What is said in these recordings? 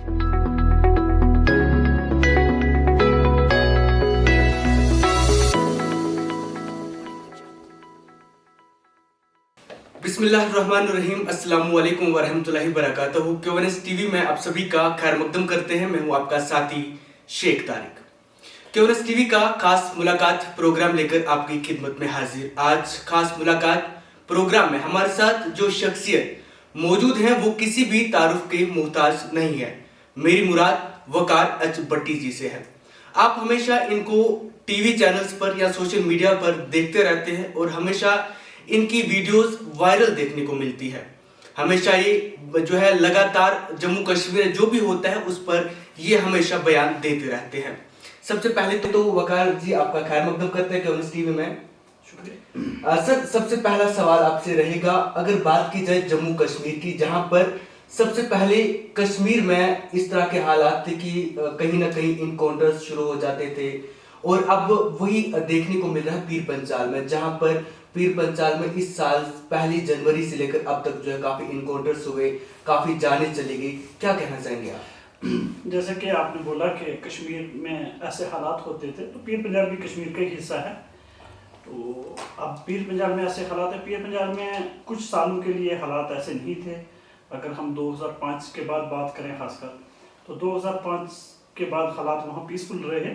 बिस्मिल्लाहिर्रहमानिर्रहीम, अस्सलाम वालेकुम वरहमतुल्लाहि वबरकातुहू। क्योवनस टीवी में आप सभी का खैर मकदम करते हैं। मैं हूं आपका साथी शेख तारिक। क्योवनस टीवी का खास मुलाकात प्रोग्राम लेकर आपकी खिदमत में हाजिर। आज खास मुलाकात प्रोग्राम में हमारे साथ जो शख्सियत मौजूद है वो किसी भी तारुफ के मोहताज नहीं है। मेरी मुराद वकार एच भट्टी जी से है। आप हमेशा इनको टीवी चैनल्स पर या सोशल मीडिया पर देखते रहते हैं और हमेशा इनकी वीडियोस वायरल देखने को मिलती है। हमेशा ये जो है लगातार जम्मू कश्मीर जो भी होता है उस पर ये हमेशा बयान देते रहते हैं। सबसे पहले तो वकार जी आपका खैर मकदम करते हैं क्योंकि टीवी में। शुक्रिया सर। सबसे पहला सवाल आपसे रहेगा, अगर बात की जाए जम्मू कश्मीर की, जहां पर सबसे पहले कश्मीर में इस तरह के हालात थे कि कहीं ना कहीं इनकाउंटर्स शुरू हो जाते थे और अब वही देखने को मिल रहा है पीर पंचाल में, जहां पर पीर पंचाल में इस साल पहली जनवरी से लेकर अब तक जो है काफी इनकाउंटर्स हुए, काफी जानें चली गई। क्या कहना चाहेंगे आप? जैसे कि आपने बोला कि कश्मीर में ऐसे हालात होते थे, तो पीर पंजाल भी कश्मीर का ही हिस्सा है। तो अब पीर पंजाल में ऐसे हालात है। पीर पंजाल में कुछ सालों के लिए हालात ऐसे नहीं थे। अगर हम 2005 के बाद बात करें खासकर, तो 2005 के बाद हालात वहाँ पीसफुल रहे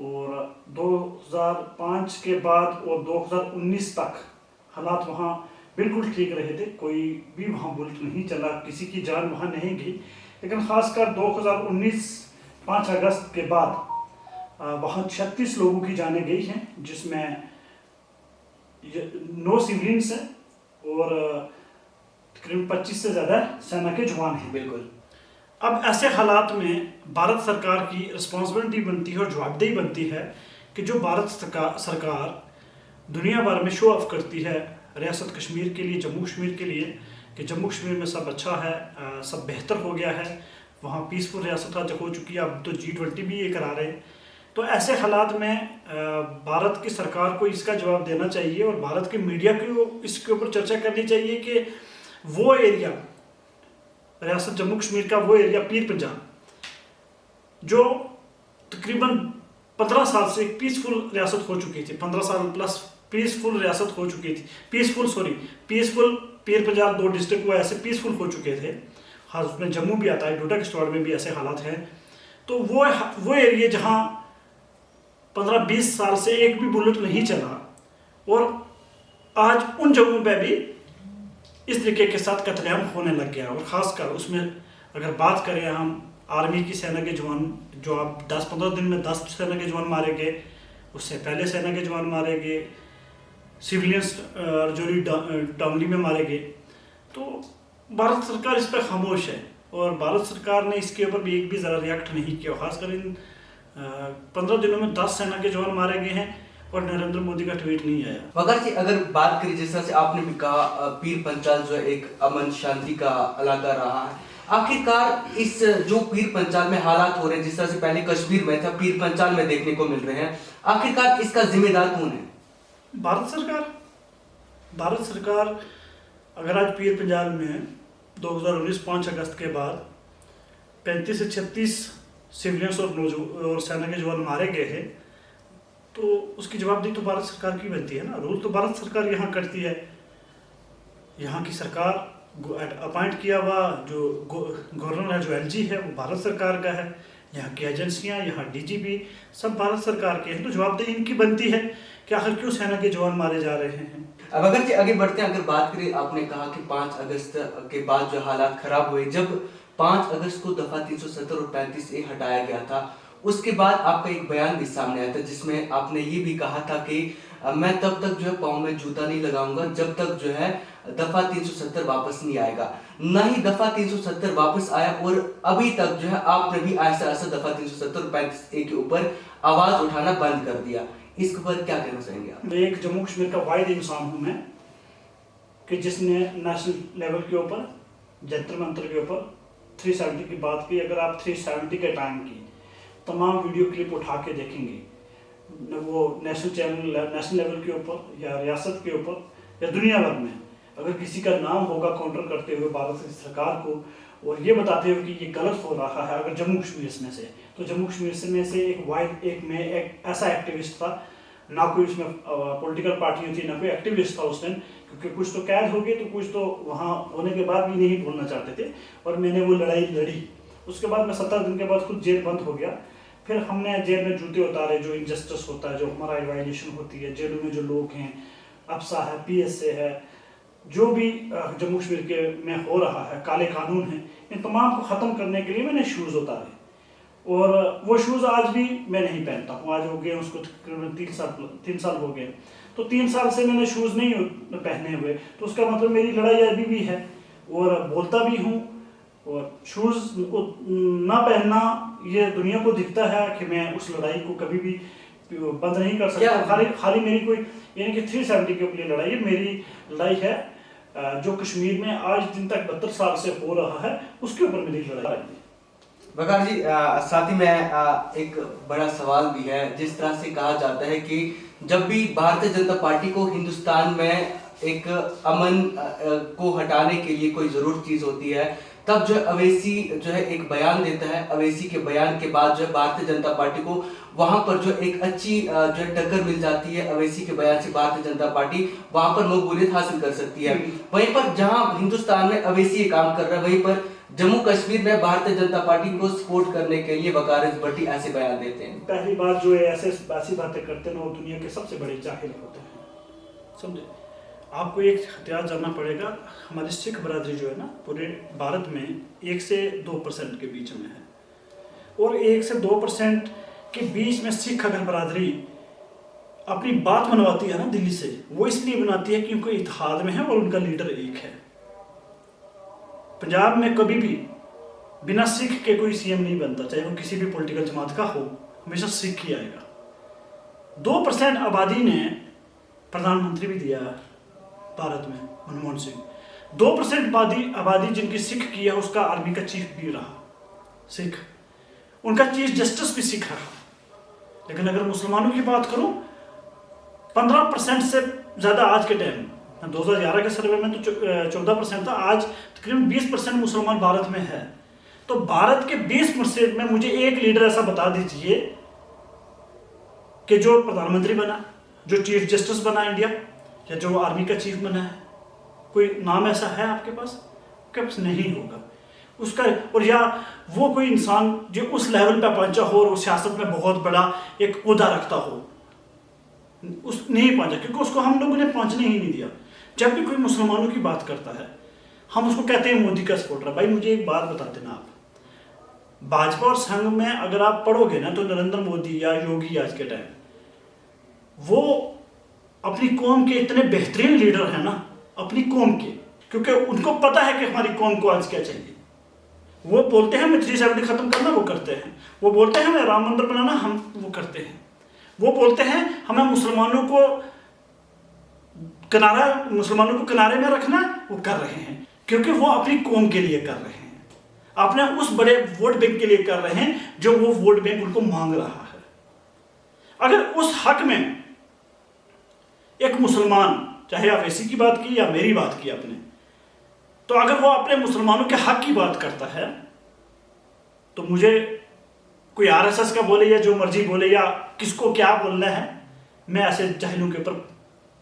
और 2005 के बाद और 2019 तक हालात वहाँ बिल्कुल ठीक रहे थे। कोई भी वहाँ बुलेट नहीं चला, किसी की जान वहाँ नहीं गई। लेकिन ख़ासकर 2019 5 अगस्त के बाद वहाँ 36 लोगों की जानें गई हैं, जिसमें 9 सिविलियंस हैं और तकरीबन 25 से ज़्यादा सेना के जवान हैं। बिल्कुल। अब ऐसे हालात में भारत सरकार की रिस्पॉन्सिबिलिटी बनती है और जवाबदेही बनती है कि जो भारत सरकार दुनिया भर में शो ऑफ करती है रियासत कश्मीर के लिए, जम्मू कश्मीर के लिए, कि जम्मू कश्मीर में सब अच्छा है, सब बेहतर हो गया है, वहाँ पीसफुल रियासत आज हो चुकी है। अब तो G20 भी ये करा रहे हैं। तो ऐसे हालात में भारत की सरकार को इसका जवाब देना चाहिए और भारत के मीडिया को इसके ऊपर चर्चा करनी चाहिए कि वो एरिया, रियासत जम्मू कश्मीर का वो एरिया पीर पंजाल, जो तकरीबन 15 साल से एक पीसफुल रियासत हो चुकी थी, 15 साल प्लस पीसफुल रियासत हो चुकी थी। पीसफुल पीर पंजाल 2 डिस्ट्रिक्ट वो ऐसे पीसफुल हो चुके थे। हाँ, उसमें जम्मू भी आता है, डोडा किश्तवाड़ में भी ऐसे हालात हैं। तो वो एरिया जहाँ 15-20 साल से एक भी बुलेट नहीं चला और आज उन जगहों पे भी इस तरीके के साथ कत्लेआम होने लग गया। और ख़ासकर उसमें अगर बात करें हम आर्मी की सेना के जवान, जो अब 10-15 दिन में 10 सेना के जवान मारे गए, उससे पहले सेना के जवान मारे गए, सिविलियंस रजौरी डांगली में मारे गए। तो भारत सरकार इस पर खामोश है और भारत सरकार ने इसके ऊपर भी एक भी ज़रा रिएक्ट नहीं किया। खासकर इन 15 दिनों में 10 सेना के जवान मारे गए हैं और नरेंद्र मोदी का ट्वीट नहीं आया। वकार जी, अगर बात करें जिस तरह से आपने भी कहा, पीर पंचाल जो है एक अमन शांति का इलाका रहा है। आखिरकार इस जो पीर पंचाल में हालात हो रहे हैं, जिस तरह से पहले कश्मीर में था, पीर पंचाल में देखने को मिल रहे हैं, आखिरकार इसका जिम्मेदार कौन है? भारत सरकार। अगर आज पीर पंजाल में 2019 5 अगस्त के बाद 35 से 36 सिविलियंस और सेना के जवान मारे गए हैं, तो उसकी जवाबदेही तो भारत सरकार की बनती है ना। रूल तो भारत सरकार यहाँ करती है। यहाँ की सरकार अपॉइंट किया हुआ जो गवर्नर है, जो LG है, वो भारत सरकार का है। यहाँ की एजेंसियाँ, यहाँ DGP सब भारत सरकार के हैं। तो जवाबदेही इनकी बनती है कि आखिर क्यों सेना के जवान मारे जा रहे हैं। अब अगर जी आगे बढ़ते हैं, अगर बात करें, आपने कहा कि 5 अगस्त के बाद जो हालात खराब हुए, जब 5 अगस्त को दफा 370 और 35A हटाया गया था, उसके बाद आपका एक बयान भी सामने आया था जिसमें आपने ये भी कहा था कि मैं तब तक जो है पाँव में जूता नहीं लगाऊंगा जब तक जो है दफा 370 वापस नहीं आएगा। ना ही दफा 370 वापस आया और अभी तक जो है आपने भी ऐसा दफा 370 और 35A के ऊपर आवाज उठाना बंद कर दिया। इसके ऊपर क्या कहना चाहेंगे आप? मैं एक जम्मू कश्मीर का वाहिद इंसान हूँ मैं कि जिसने नेशनल लेवल के ऊपर, जंतर मंतर के ऊपर 370 की बात की। अगर आप 370 के टाइम की तमाम वीडियो क्लिप उठा के देखेंगे, वो नेशनल लेवल के ऊपर या रियासत के ऊपर या दुनिया भर में, अगर किसी का नाम होगा काउंटर करते हुए भारत की सरकार को और ये बताते हुए कि ये गलत हो रहा है। अगर जम्मू कश्मीर में से, तो जम्मू कश्मीर में से एक ऐसा एक्टिविस्ट था, ना कोई उसमें पॉलिटिकल पार्टी थी, ना कोई एक्टिविस्ट था उस दिन, क्योंकि कुछ तो कैद हो गए, तो कुछ तो वहाँ होने के बाद भी नहीं बोलना चाहते थे। और मैंने वो लड़ाई लड़ी। उसके बाद मैं 17 दिन के बाद खुद जेल बंद हो गया। फिर हमने जेल में जूते उतारे, जो इनजस्टिस होता है, जो हमारा वायलेशन होती है, जेलों में जो लोग हैं, अफसा है, PSA है, जो भी जम्मू कश्मीर के में हो रहा है, काले कानून हैं, इन तमाम को ख़त्म करने के लिए मैंने शूज़ उतारे। और वो शूज़ आज भी मैं नहीं पहनता हूँ। आज हो गए उसको तकरीबन 3 साल हो गए। तो 3 साल से मैंने शूज़ नहीं पहने हुए, तो उसका मतलब मेरी लड़ाई अभी भी है और बोलता भी हूँ। और शूज़ ना पहनना ये दुनिया को दिखता है कि मैं उस लड़ाई को कभी भी बंद नहीं कर सकता। खाली मेरी कोई यानी कि 370 के लिए लड़ाई है। मेरी लड़ाई है जो कश्मीर में आज दिन तक 72 साल से हो रहा है, उसके ऊपर मेरी लड़ाई है। वकार जी, साथ ही में एक बड़ा सवाल भी है। जिस तरह से कहा जाता है कि जब भी भारतीय जनता पार्टी को हिंदुस्तान में एक अमन को हटाने के लिए कोई जरूर चीज होती है, तब जो अवैसी जो है एक बयान देता है। अवैसी के बयान के बाद जो भारतीय जनता पार्टी को वहां पर जो एक अच्छी जो है टक्कर मिल जाती है। अवैसी के बयान से भारतीय जनता पार्टी वहां पर मकबूलियत हासिल कर सकती है। वहीं पर जहां हिंदुस्तान में अवैसी काम कर रहा है, वहीं पर जम्मू कश्मीर में भारतीय जनता पार्टी को सपोर्ट करने के लिए वकार भट्टी ऐसे बयान देते हैं। पहली बात जो है ऐसी बातें करते हैं, वो दुनिया के सबसे बड़े जाहिल होते हैं, समझे। आपको एक हथियार जानना पड़ेगा। हमारी सिख बरादरी जो है ना, पूरे भारत में 1 से 2% के बीच में है। और 1 से 2% के बीच में सिख अगर बरादरी अपनी बात मनवाती है ना दिल्ली से, वो इसलिए बनाती है क्योंकि इत्तेहाद में है और उनका लीडर एक है। पंजाब में कभी भी बिना सिख के कोई CM नहीं बनता, चाहे वो किसी भी पॉलिटिकल जमात का हो, हमेशा सिख ही आएगा। 2% आबादी ने प्रधानमंत्री भी दिया भारत में, मनमोहन सिंह। 2% आबादी जिनकी सिख की है, उसका आर्मी का चीफ भी रहा सिख, उनका चीफ जस्टिस भी सिख रहा। लेकिन अगर मुसलमानों की बात करूं, 15% से ज़्यादा आज के टाइम 2011 के सर्वे में तो 14% था, आज तकरीबन 20% मुसलमान भारत में है। तो भारत के 20% में मुझे एक लीडर ऐसा बता दीजिए कि जो प्रधानमंत्री बना, जो चीफ जस्टिस बना इंडिया, या जो आर्मी का चीफ बना है। कोई नाम ऐसा है आपके पास? आपके पास नहीं होगा उसका। और या वो कोई इंसान जो उस लेवल पे पहुंचा हो और उस सियासत में बहुत बड़ा एक ओहदा रखता हो, उस नहीं पहुंचा, क्योंकि उसको हम लोगों ने पहुंचने ही नहीं दिया। जब भी कोई मुसलमानों की बात करता है, हम उसको कहते हैं मोदी का सपोर्टर। भाई मुझे एक बात बता देना, आप भाजपा और संघ में अगर आप पढ़ोगे ना, तो नरेंद्र मोदी या योगी आज के टाइम, वो अपनी कौम के इतने बेहतरीन लीडर हैं ना, अपनी कौम के, क्योंकि उनको पता है कि हमारी कौम को आज क्या चाहिए। वो बोलते हैं हमें 370 खत्म करना, वो करते हैं। वो बोलते हैं हमें राम मंदिर बनाना, हम वो करते हैं। वो बोलते हैं हमें मुसलमानों को किनारे में रखना, वो कर रहे हैं, क्योंकि वो अपनी कौम के लिए कर रहे हैं, अपने उस बड़े वोट बैंक के लिए कर रहे हैं जो वो वोट बैंक उनको मांग रहा है। अगर उस हक में एक मुसलमान, चाहे आप ऐसी की बात की या मेरी बात की आपने, तो अगर वो अपने मुसलमानों के हक की बात करता है, तो मुझे कोई RSS का बोले या जो मर्जी बोले या किसको क्या बोलना है, मैं ऐसे जाहिलों के ऊपर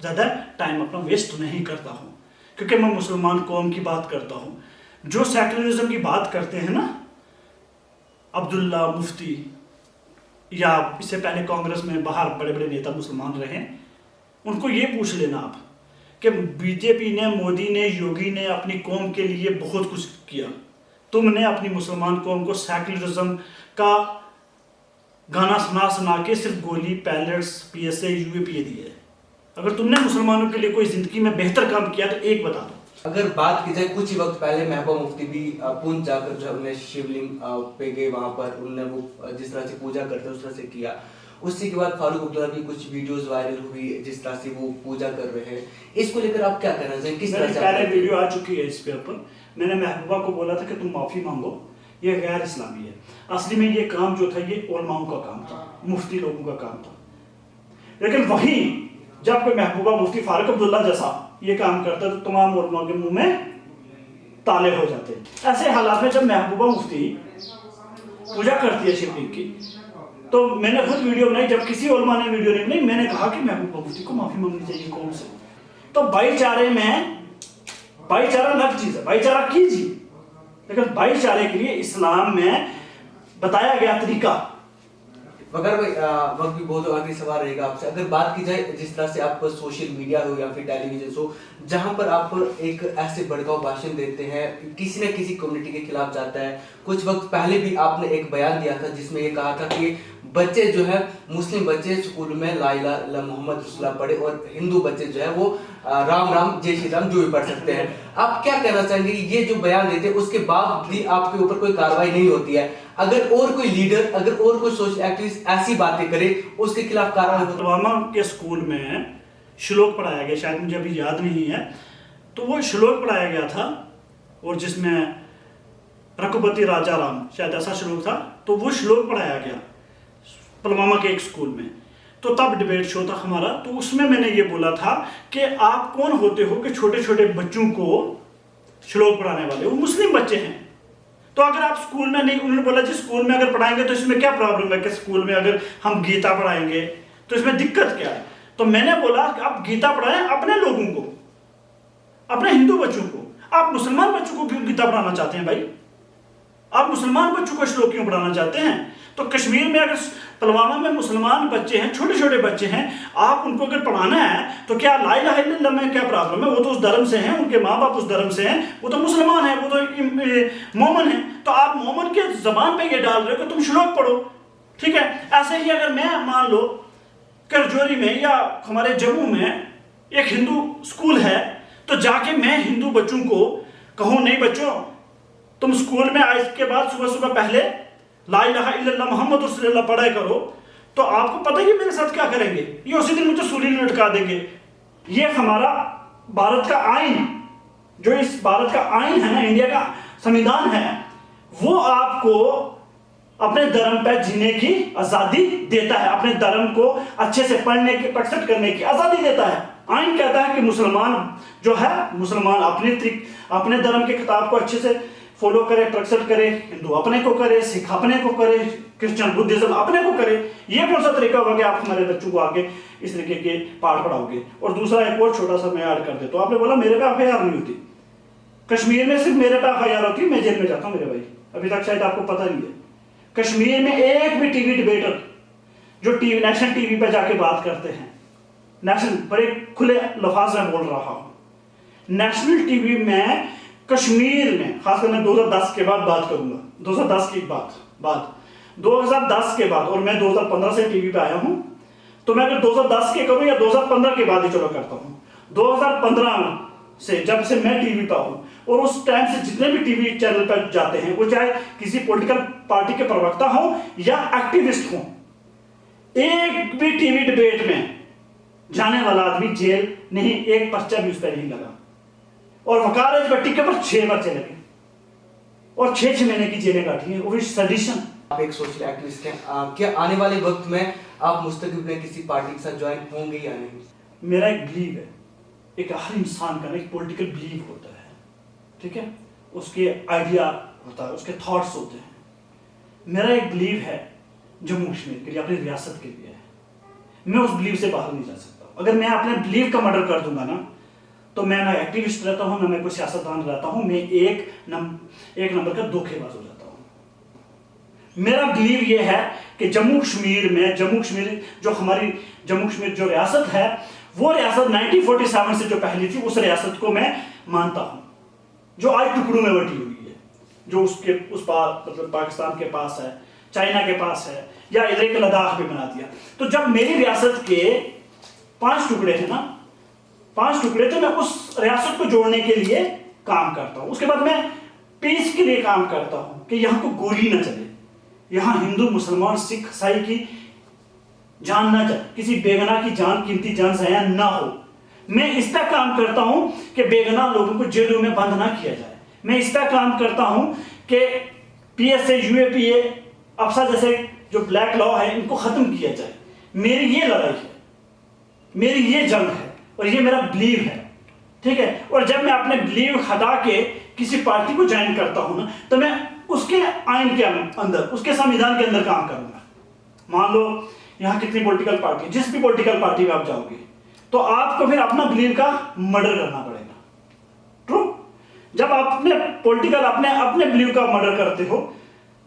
ज़्यादा टाइम अपना वेस्ट नहीं करता हूँ, क्योंकि मैं मुसलमान कौम की बात करता हूँ। जो सेकुलरिज्म की बात करते हैं ना, अब्दुल्ला मुफ्ती, या इससे पहले कांग्रेस में बाहर बड़े बड़े नेता मुसलमान रहे, उनको ये पूछ लेना आप कि बीजेपी ने, मोदी ने, योगी ने अपनी कौम के लिए बहुत कुछ किया। तुमने अपनी मुसलमान कौम को सेकुलरिज्म का गाना सुना सुना के सिर्फ गोली, पैलेट्स, PSA, UAPA दिए। अगर तुमने मुसलमानों के लिए कोई जिंदगी में बेहतर काम किया तो एक बता दो। अगर बात की जाए, कुछ ही वक्त पहले महबूबा मुफ्ती भी पुंछ जाकर जो हमने शिवलिंग पे गए, वहां पर उन्होंने वो जिस तरह से पूजा करते उस तरह से किया। उसी के बाद फारूक अब्दुल्ला की कुछ वीडियोस वायरल हुई जिस तरह से वो पूजा कर रहे हैं। इसको लेकर आप क्या कहना चाहेंगे? किस तरह से पहले वीडियो आ चुकी है इस पे ऊपर, मैंने महबूबा को बोला था कि तुम माफी मांगो, ये गैर इस्लामी है। असली में ये काम जो था, ये उलमाओं का काम था, मुफ्ती लोगों का काम था। लेकिन वहीं जब कोई महबूबा मुफ्ती फारूक अब्दुल्ला जैसा ये काम करता, तो तमाम उलमा के मुंह में ताले हो जाते हैं। ऐसे हालात में जब महबूबा मुफ्ती पूजा करती है शिवलिंग की, तो मैंने खुद वीडियो बनाई। जब किसी उलमा ने वीडियो नहीं बनाई, मैंने कहा कि महबूबा मुफ्ती को माफी मांगनी चाहिए कौम से। तो भाईचारे में, भाईचारा अलग चीज है, भाईचारा कीजिए, लेकिन भाईचारे के लिए इस्लाम में बताया गया तरीका। वगर भाई वक्त भी बहुत आखिरी सवाल रहेगा आपसे। अगर बात की जाए जिस तरह से आप सोशल मीडिया हो या फिर टेलीविजन हो, जहां पर आप एक ऐसे भड़काऊ भाषण देते हैं, किसी न किसी कम्युनिटी के खिलाफ जाता है। कुछ वक्त पहले भी आपने एक बयान दिया था जिसमें ये कहा था कि बच्चे जो है, मुस्लिम बच्चे स्कूल में ला इलाहा इल्लल्लाह मोहम्मद रसूलुल्लाह पढ़े और हिंदू बच्चे जो है वो राम राम जय श्री राम जो भी पढ़ सकते हैं। आप क्या कहना चाहेंगे, ये जो बयान देते हैं उसके बाद भी आपके ऊपर कोई कार्रवाई नहीं होती है? अगर और कोई लीडर, अगर और कोई सोशल एक्टिविस्ट ऐसी बातें करे, उसके खिलाफ कार्रवाई हो? पुलवामा के स्कूल में श्लोक पढ़ाया गया, शायद मुझे अभी याद नहीं है, तो वो श्लोक पढ़ाया गया था और जिसमें रघुपति राजा राम, शायद ऐसा श्लोक था। तो वो श्लोक पढ़ाया गया पुलवामा के एक स्कूल में। तो तब डिबेट शो था हमारा, तो उसमें मैंने ये बोला था कि आप कौन होते हो कि छोटे छोटे बच्चों को श्लोक पढ़ाने वाले? वो मुस्लिम बच्चे हैं। तो अगर आप स्कूल में नहीं, उन्होंने बोला जी स्कूल में अगर पढ़ाएंगे तो इसमें क्या प्रॉब्लम है कि स्कूल में अगर हम गीता पढ़ाएंगे तो इसमें दिक्कत क्या है? तो मैंने बोला कि आप गीता पढ़ाएं अपने लोगों को, अपने हिंदू बच्चों को। आप मुसलमान बच्चों को क्यों गीता पढ़ाना चाहते हैं भाई? आप मुसलमान बच्चों को श्लोक क्यों पढ़ाना चाहते हैं? तो कश्मीर में अगर पुलवामा में मुसलमान बच्चे हैं, छोटे छोटे बच्चे हैं, आप उनको अगर पढ़ाना है तो क्या ला इलाहा इल्लल्लाह में क्या प्रॉब्लम है? वो तो उस धर्म से हैं, उनके माँ बाप उस धर्म से हैं, वो तो मुसलमान है, वो तो मोमन है। तो आप मोमन के जबान पे ये डाल रहे हो कि तुम श्लोक पढ़ो, ठीक है? ऐसे ही अगर मैं मान लो करजोरी में या हमारे जम्मू में एक हिंदू स्कूल है, तो जाके मैं हिंदू बच्चों को कहूँ नहीं बच्चों तुम स्कूल में आज के बाद सुबह सुबह पहले ला इलाहा इल्लल्लाह मोहम्मद रसूलुल्लाह पढ़ा करो, तो आपको पता है मेरे साथ क्या करेंगे? ये उसी दिन मुझे सूली में लटका देंगे। ये हमारा भारत का आइन, जो इस भारत का आइन है ना, इंडिया का संविधान है, वो आपको अपने धर्म पर जीने की आजादी देता है, अपने धर्म को अच्छे से पढ़ने की, प्रकट करने की आजादी देता है। आइन कहता है कि मुसलमान जो है, मुसलमान अपने धर्म के किताब को अच्छे से फॉलो करे, प्रकट करे, हिंदू अपने को करे, सिख अपने को करे, क्रिश्चियन बुद्धिज्म अपने को करे। ये कौन सा तरीका होगा कि आप हमारे बच्चों को आगे इस तरीके के पाठ पढ़ाओगे? और दूसरा एक और छोटा सा मैं ऐड कर दे, तो आपने बोला मेरे पे एफआईआर नहीं होती। कश्मीर में सिर्फ मेरे पे एफआईआर होती है, मैं जेल में जाता हूँ मेरे भाई, अभी तक शायद आपको पता नहीं है। कश्मीर में एक भी टीवी डिबेटर जो टीवी नेशनल टीवी पे जाके बात करते हैं, नेशनल, बड़े खुले लफाज में बोल रहा हूं, नेशनल टीवी में कश्मीर में, खासकर मैं 2010 के बाद बात करूंगा, 2010 की बात 2010 के बाद, और मैं 2015 से टीवी पे आया हूं, तो मैं अगर 2010 के करूं या 2015 के बाद ही चलो करता हूं। 2015 से जब से मैं टीवी पे हूं, और उस टाइम से जितने भी टीवी चैनल पर जाते हैं, वो चाहे किसी पॉलिटिकल पार्टी के प्रवक्ता हो या एक्टिविस्ट हो, एक भी टीवी डिबेट में जाने वाला आदमी जेल नहीं, एक पर्चा भी उस पर नहीं लगा। और वकार भट्टी के ऊपर 6 पर्चे लगे और 6 महीने की जेलें काटी हैं। वो भी सडिशन। आप एक सोशल एक्टिविस्ट हैं, क्या आने वाले वक्त में आप मुस्तकिल में किसी पार्टी के साथ ज्वाइन होंगे या नहीं? मेरा एक बिलीव है, एक हर इंसान का एक पॉलिटिकल बिलीव होता है, ठीक है? उसके आइडिया होता है, उसके थॉट्स होते हैं। मेरा एक बिलीव है जम्मू कश्मीर के लिए, अपनी रियासत के लिए है। मैं उस बिलीव से बाहर नहीं जा सकता। अगर मैं अपने बिलीव का मर्डर कर दूंगा ना, तो मैं ना एक्टिविस्ट रहता हूं, ना मैं कोई सियासतदान रहता हूं, मैं एक नंबर का धोखेबाज हो जाता हूं। मेरा बिलीव ये है कि जम्मू कश्मीर जो हमारी जम्मू कश्मीर जो रियासत है, वो रियासत 1947 से जो पहली थी, उस रियासत को मैं मानता हूं, जो आज टुकड़ों में बटी हुई है, जो उसके उस पार मतलब पाकिस्तान के पास है, चाइना के पास है, या इधर एक लद्दाख भी बना दिया। तो जब मेरी रियासत के 5 टुकड़े थे ना, 5 टुकड़े थे, मैं उस रियासत को जोड़ने के लिए काम करता हूं। उसके बाद मैं पीस के लिए काम करता हूं कि यहां को गोली ना चले, यहां हिंदू मुसलमान सिख ईसाई की जान ना जाए, किसी बेगना की जान, कीमती जान ज़ाया ना हो। मैं इस तरह काम करता हूं कि बेगना लोगों को जेलों में बंद ना किया जाए। मैं इस तरह काम करता हूं कि पीएसए, यूएपीए, अफसा जैसे जो ब्लैक लॉ है, इनको खत्म किया जाए। मेरी ये लड़ाई है, मेरी ये जंग है, और ये मेरा बिलीव है, ठीक है? और जब मैं अपने बिलीव हटा के किसी पार्टी को ज्वाइन करता हूं ना, तो मैं उसके आइन के अंदर, उसके संविधान के अंदर काम करूंगा। मान लो यहाँ कितनी पॉलिटिकल पार्टी, जिस भी पॉलिटिकल पार्टी में आप जाओगे तो आपको फिर अपना बिलीव का मर्डर करना पड़ेगा। ट्रू? जब आप अपने बिलीव का मर्डर करते हो,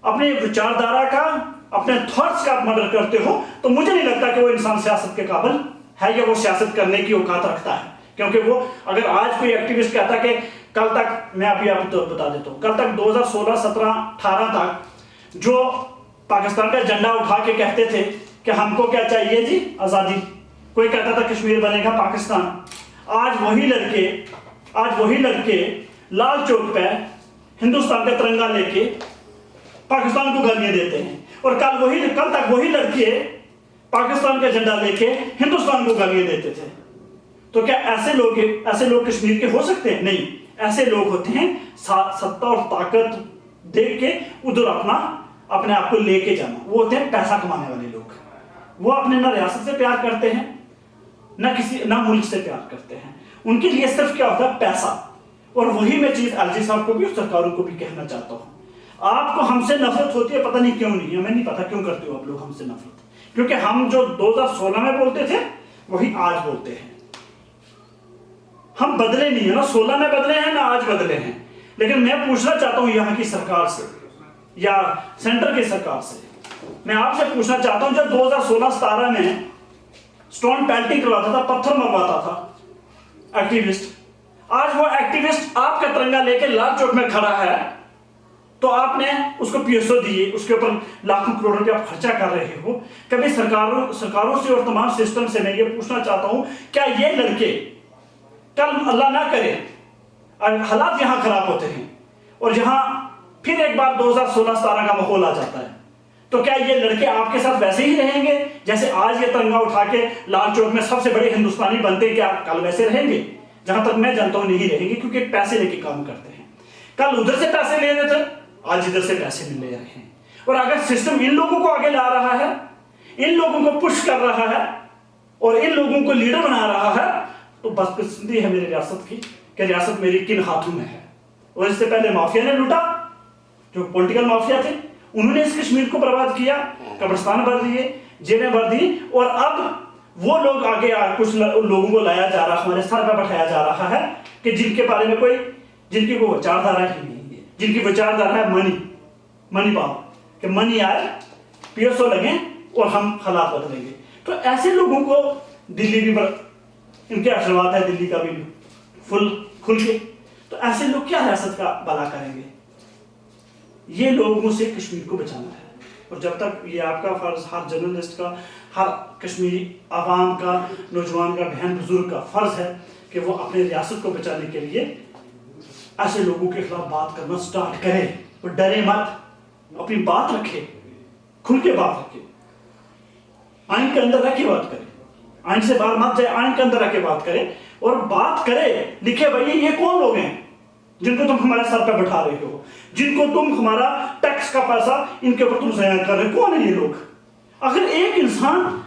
अपने विचारधारा का, अपने थॉट्स का मर्डर करते हो, तो मुझे नहीं लगता कि वो इंसान सियासत के काबिल है या वो सियासत करने की औकात रखता है। क्योंकि वो अगर आज कोई एक्टिविस्ट कहता कि कल तक, मैं अभी आपको बता देता हूँ, कल तक 2016, 17, 18 तक जो पाकिस्तान का झंडा उठा के कहते थे कि हमको क्या चाहिए जी, आज़ादी, कोई कहता था कश्मीर बनेगा पाकिस्तान, आज वही लड़के लाल चौक पे हिंदुस्तान का तिरंगा लेके पाकिस्तान को गालियां देते हैं, और कल तक वही लड़के पाकिस्तान का झंडा लेके हिंदुस्तान को गालियां देते थे। तो क्या ऐसे लोग कश्मीर के हो सकते हैं? नहीं, ऐसे लोग होते हैं सत्ता और ताकत देख के उधर अपने आप को लेके जाना, वो होते हैं पैसा कमाने वाले लोग। वो अपने ना रियासत से प्यार करते हैं, ना मुल्क से प्यार करते हैं, उनके लिए सिर्फ क्या होता है, पैसा। और वही मैं चीज एलजी साहब को भी और सरकारों को भी कहना चाहता हूं, आपको हमसे नफरत होती है, पता नहीं क्यों नहीं, हमें नहीं पता क्यों करते हो आप लोग हमसे नफरत, क्योंकि हम जो 2016 में बोलते थे वही आज बोलते हैं। हम बदले नहीं है ना, 16 में बदले हैं ना आज बदले हैं। लेकिन मैं पूछना चाहता हूं यहाँ की सरकार से या सेंटर की सरकार से, मैं आपसे पूछना चाहता हूं, जब 2016-17 में स्टोन पेल्टिंग करवाता था, पत्थर मरवाता था एक्टिविस्ट, आज वो एक्टिविस्ट आपका तिरंगा लेके लाल चौक में खड़ा है, तो आपने उसको पीएसओ दिए, उसके ऊपर लाखों करोड़ रुपया आप खर्चा कर रहे हो। कभी सरकारों से और तमाम सिस्टम से मैं ये पूछना चाहता हूं, क्या ये लड़के कल अल्लाह ना करे हालात यहां खराब होते हैं और यहां फिर एक बार 2016-17 का माहौल आ जाता है, तो क्या ये लड़के आपके साथ वैसे ही रहेंगे जैसे आज ये तिरंगा उठा के लाल चौक में सबसे बड़े हिंदुस्तानी बनते, क्या कल वैसे रहेंगे? जहां तक मैं जानता हूं नहीं रहेंगे, क्योंकि पैसे लेके काम करते हैं। कल उधर से पैसे ले रहे थे, आज इधर से पैसे मिल रहे हैं। और अगर सिस्टम इन लोगों को आगे ला रहा है, इन लोगों को पुश कर रहा है और इन लोगों को लीडर बना रहा है, तो बदकिस्मती है मेरी रियासत की कि रियासत मेरी किन हाथों में है। और इससे पहले माफिया ने लूटा, जो पॉलिटिकल माफिया थे, उन्होंने इस कश्मीर को बर्बाद किया, कब्रिस्तान भर दिए, जेलें भर दी, और अब वो लोग आगे कुछ लोगों को लाया जा रहा है, हमारे सर पर बैठाया जा रहा है कि जिनके बारे में जिनकी कोई विचारधारा ही नहीं है, जिनकी विचारधारा है मनी पावर, कि मनी आए, पीएसओ लगे और हम हालात बदलेंगे। तो ऐसे लोगों को दिल्ली भी इनके आशीर्वाद है, दिल्ली का भी खुल के, तो ऐसे लोग क्या रियासत का भला करेंगे? ये लोगों से कश्मीर को बचाना है। और जब तक ये आपका फर्ज, हर जर्नलिस्ट का, हर कश्मीरी आवाम का, नौजवान का, बहन बुजुर्ग का फर्ज है कि वो अपने रियासत को बचाने के लिए ऐसे लोगों के खिलाफ बात करना स्टार्ट करे, और डरे मत, अपनी बात रखे, खुल के बात रखे, आइन के अंदर रह के बात करे, आइन से बाहर मत जाए, आइन के अंदर रह के बात करे, और बात करे, लिखे भाई ये कौन लोग हैं जिनको तुम हमारे सर पे बैठा रहे हो, जिनको तुम हमारा टैक्स का पैसा इनके ऊपर तुम ज़ाया कर रहे हो, कौन है ये लोग? अगर एक इंसान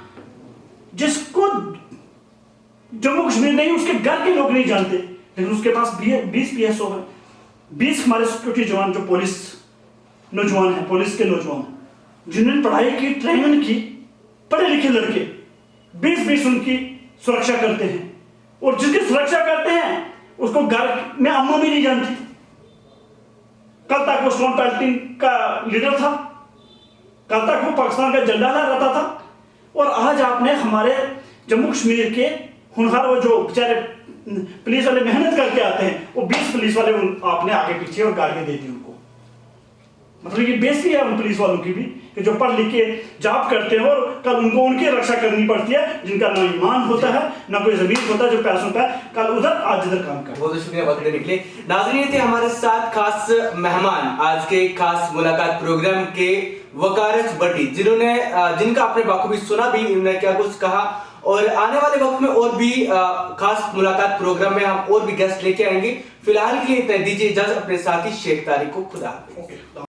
जिसको जम्मू कश्मीर नहीं, उसके घर के लोग नहीं जानते, लेकिन उसके पास 20 पीएसओ है, 20 हमारे सिक्योरिटी जवान, जो पुलिस नौजवान है, पुलिस के नौजवान जिन्होंने पढ़ाई की, ट्रेनिंग की, पढ़े लिखे लड़के, 20 उनकी सुरक्षा करते हैं, और जिसकी सुरक्षा करते हैं उसको घर में अम्मा भी नहीं जानती। कल तक वो स्टोन पेल्टिंग का लीडर था, कल तक वो पाकिस्तान का झंडा लहराता था, और आज आपने हमारे जम्मू कश्मीर के हुनहार, वो जो बेचारे पुलिस वाले मेहनत करके आते हैं, वो 20 पुलिस वाले आपने आगे पीछे और गाड़ियां दे दी उनको। मतलब ये बेइज्जती है उन पुलिस वालों की भी, कि जो पढ़ लिख के जॉब करते हैं और कल उनको उनकी रक्षा करनी पड़ती है, जिनका ना ईमान होता है, ना कोई जमीन होता है, जो पैसों का कल उधर आज इधर काम करते। बहुत शुक्रिया बात करने के लिए। नाज़रीन, थे हमारे साथ खास मेहमान आज के खास मुलाकात प्रोग्राम के वकारत भट्टी, जिनका आपने बाखूबी सुना भी, इन्होंने क्या कुछ कहा, और आने वाले वक्त में और भी खास मुलाकात प्रोग्राम में हम और भी गेस्ट लेके आएंगे। फिलहाल के लिए इतना दीजिए इजाजत, अपने साथी शेख तारिक को खुदा हाफिज।